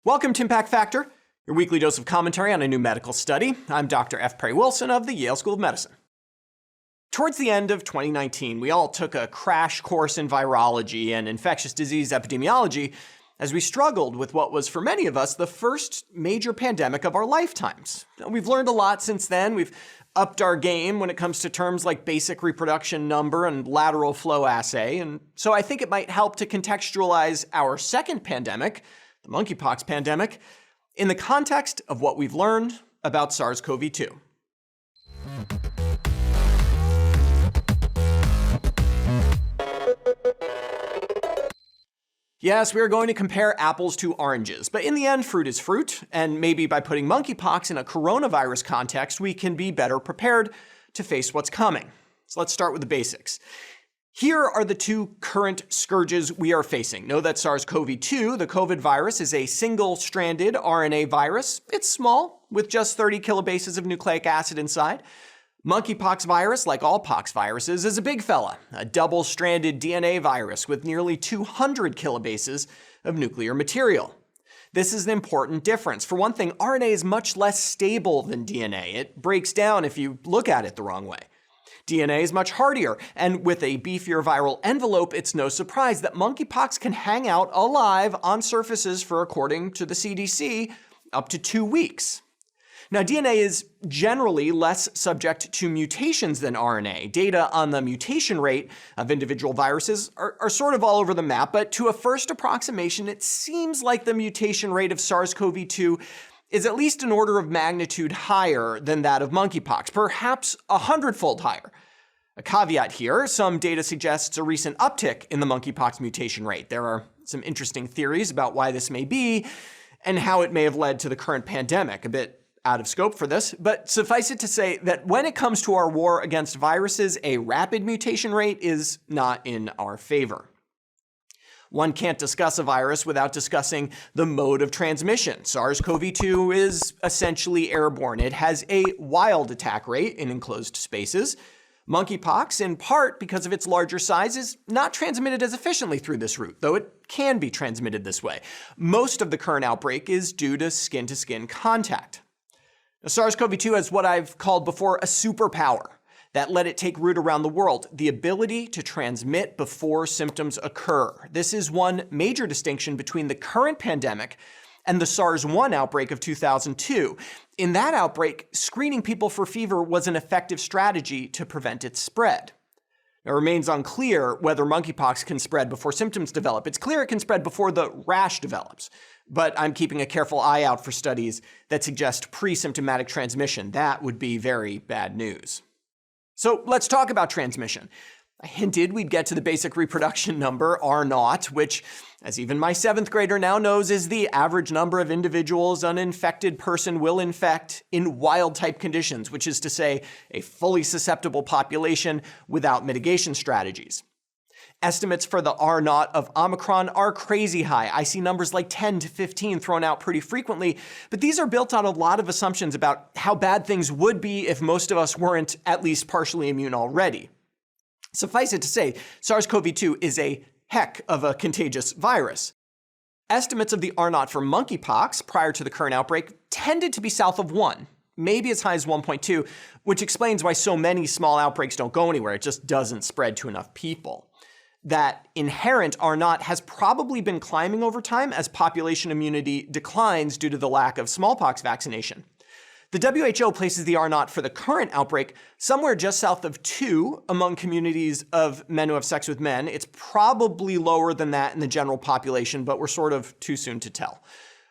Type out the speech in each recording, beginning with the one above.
Welcome to Impact Factor, your weekly dose of commentary on a new medical study. I'm Dr. F. Perry Wilson of the Yale School of Medicine. Towards the end of 2019, we all took a crash course in virology and infectious disease epidemiology as we struggled with what was, for many of us, the first major pandemic of our lifetimes. We've learned a lot since then. We've upped our game when it comes to terms like basic reproduction number and lateral flow assay, and so I think it might help to contextualize our second pandemic, the monkeypox pandemic, in the context of what we've learned about SARS-CoV-2. Yes, we are going to compare apples to oranges, but in the end, fruit is fruit, and maybe by putting monkeypox in a coronavirus context, we can be better prepared to face what's coming. So let's start with the basics. Here are the two current scourges we are facing. Know that SARS-CoV-2, the COVID virus, is a single-stranded RNA virus. It's small, with just 30 kilobases of nucleic acid inside. Monkeypox virus, like all pox viruses, is a big fella, a double-stranded DNA virus with nearly 200 kilobases of nuclear material. This is an important difference. For one thing, RNA is much less stable than DNA. It breaks down if you look at it the wrong way. DNA is much hardier, and with a beefier viral envelope, it's no surprise that monkeypox can hang out alive on surfaces for, according to the CDC, up to 2 weeks. Now, DNA is generally less subject to mutations than RNA. Data on the mutation rate of individual viruses are sort of all over the map, but to a first approximation, it seems like the mutation rate of SARS-CoV-2 is at least an order of magnitude higher than that of monkeypox, perhaps 100-fold higher. A caveat here, some data suggests a recent uptick in the monkeypox mutation rate. There are some interesting theories about why this may be and how it may have led to the current pandemic. A bit out of scope for this, but suffice it to say that when it comes to our war against viruses, a rapid mutation rate is not in our favor. One can't discuss a virus without discussing the mode of transmission. SARS-CoV-2 is essentially airborne. It has a wild attack rate in enclosed spaces. Monkeypox, in part because of its larger size, is not transmitted as efficiently through this route, though it can be transmitted this way. Most of the current outbreak is due to skin-to-skin contact. Now, SARS-CoV-2 has what I've called before a superpower that let it take root around the world, the ability to transmit before symptoms occur. This is one major distinction between the current pandemic and the SARS-1 outbreak of 2002. In that outbreak, screening people for fever was an effective strategy to prevent its spread. It remains unclear whether monkeypox can spread before symptoms develop. It's clear it can spread before the rash develops, but I'm keeping a careful eye out for studies that suggest pre-symptomatic transmission. That would be very bad news. So let's talk about transmission. I hinted we'd get to the basic reproduction number, R0, which, as even my 7th grader now knows, is the average number of individuals an infected person will infect in wild-type conditions, which is to say, a fully susceptible population without mitigation strategies. Estimates for the R0 of Omicron are crazy high. I see numbers like 10 to 15 thrown out pretty frequently, but these are built on a lot of assumptions about how bad things would be if most of us weren't at least partially immune already. Suffice it to say, SARS-CoV-2 is a heck of a contagious virus. Estimates of the R0 for monkeypox prior to the current outbreak tended to be south of 1, maybe as high as 1.2, which explains why so many small outbreaks don't go anywhere. It just doesn't spread to enough people. That inherent R0 has probably been climbing over time as population immunity declines due to the lack of smallpox vaccination. The WHO places the R0 for the current outbreak somewhere just south of 2 among communities of men who have sex with men. It's probably lower than that in the general population, but we're sort of too soon to tell.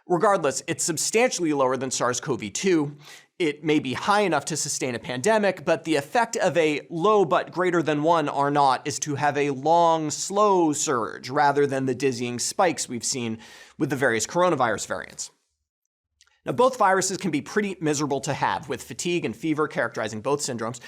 Regardless, it's substantially lower than SARS-CoV-2. It may be high enough to sustain a pandemic, but the effect of a low but greater than 1 R0 is to have a long, slow surge rather than the dizzying spikes we've seen with the various coronavirus variants. Now, both viruses can be pretty miserable to have, with fatigue and fever characterizing both syndromes,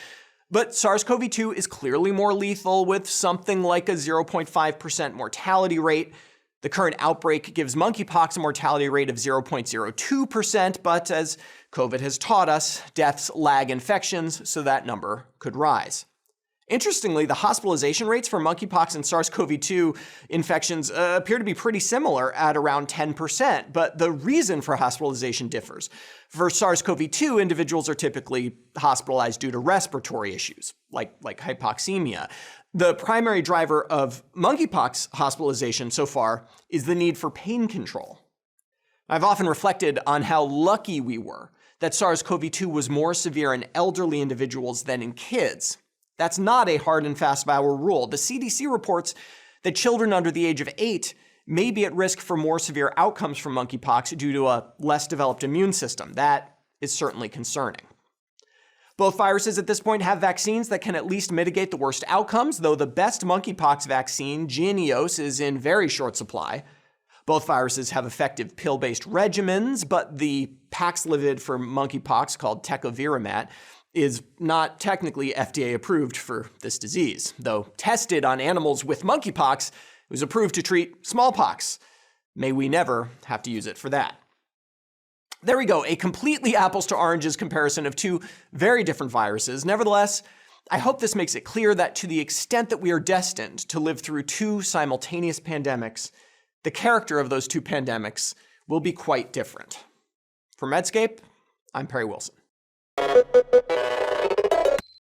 but SARS-CoV-2 is clearly more lethal with something like a 0.5% mortality rate. The current outbreak gives monkeypox a mortality rate of 0.02%, but as COVID has taught us, deaths lag infections, so that number could rise. Interestingly, the hospitalization rates for monkeypox and SARS-CoV-2 infections appear to be pretty similar at around 10%, but the reason for hospitalization differs. For SARS-CoV-2, individuals are typically hospitalized due to respiratory issues, like hypoxemia. The primary driver of monkeypox hospitalization so far is the need for pain control. I've often reflected on how lucky we were that SARS-CoV-2 was more severe in elderly individuals than in kids. That's not a hard and fast Bauer rule. The CDC reports that children under the age of 8 may be at risk for more severe outcomes from monkeypox due to a less developed immune system. That is certainly concerning. Both viruses at this point have vaccines that can at least mitigate the worst outcomes, though the best monkeypox vaccine, JYNNEOS, is in very short supply. Both viruses have effective pill-based regimens, but the Paxlovid for monkeypox, called tecovirimat, is not technically FDA approved for this disease. Though tested on animals with monkeypox, it was approved to treat smallpox. May we never have to use it for that. There we go, a completely apples to oranges comparison of two very different viruses. Nevertheless, I hope this makes it clear that to the extent that we are destined to live through two simultaneous pandemics, the character of those two pandemics will be quite different. For Medscape, I'm Perry Wilson.